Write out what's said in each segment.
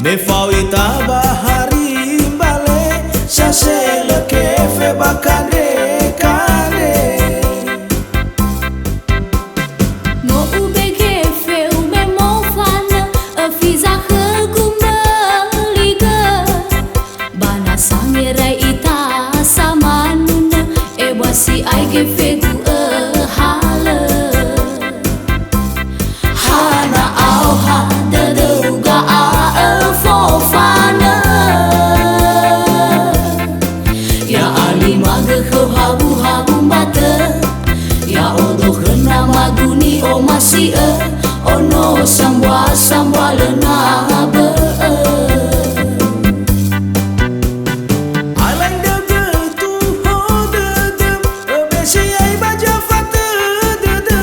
Me fauita bahari bale Sase le kefe bakande kande No ube kefe ume mofana Fiza hegumna liga Bana sangerai ita samanuna Ewasi ai kefe gu hala Hana au ha deduga fofana Ya ali maga khau habu mata Ya odo khena maguni o masih ono sambwa lena ba Alang dege tu ho dege Besi ai baja fata dege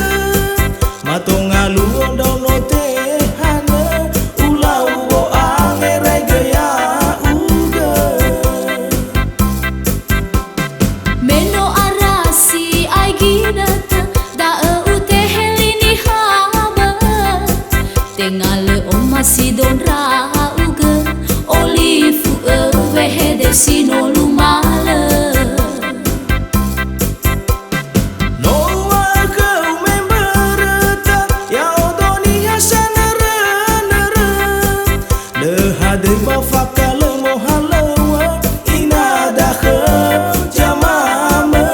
Matong alu ondau no te hana Ulau o angerai gaya uga Meno arasi ai ginata da ute helini haba Tengale o masih don ra uga Olifu vehede sino lumala No kau memberta Ya odoni hasana renere Lehade bafaka lemo halawa Inada ke jamama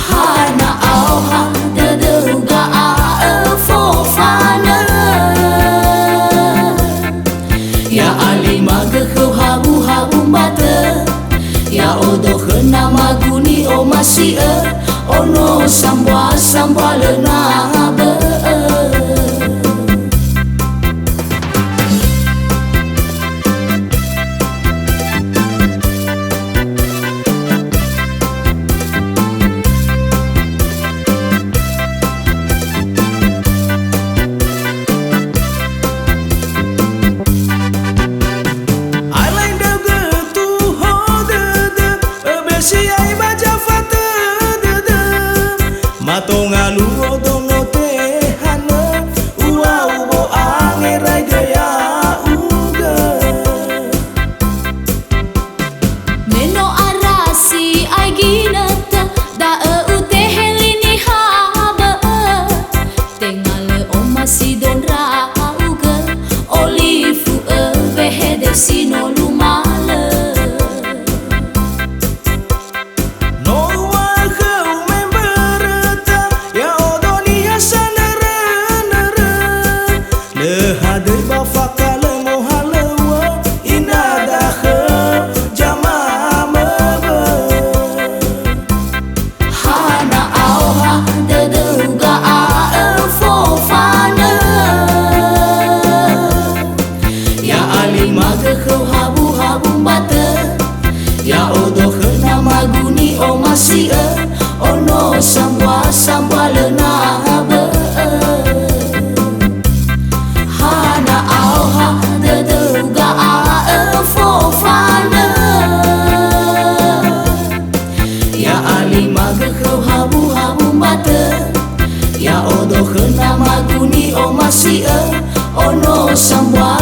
Hana au ha deduga fofana Ya ali maga khau habu mata Ya odo khena maguni o masih ono sambwa lena ba Alang dege tu ho dege Besi ai baja fata dege Matong alu odong no te hana Uau bo angerai gaya uga Meno arasi ai ginata da ute helini haba Tengale o masih don ra uga Olifu vehede sino lumala No kau memberta Ya odoni hasana renere Lehade bafaka lemo halawa Inada ke jamama Hana au ha deduga fofana Ya ali maga khau habu mata Ya odo khena maguni o masih ono sambwa lena ba Hana au ha deduga fofana Ya ali maga khau habu mata Ya odo khena maguni o masih ono sambwa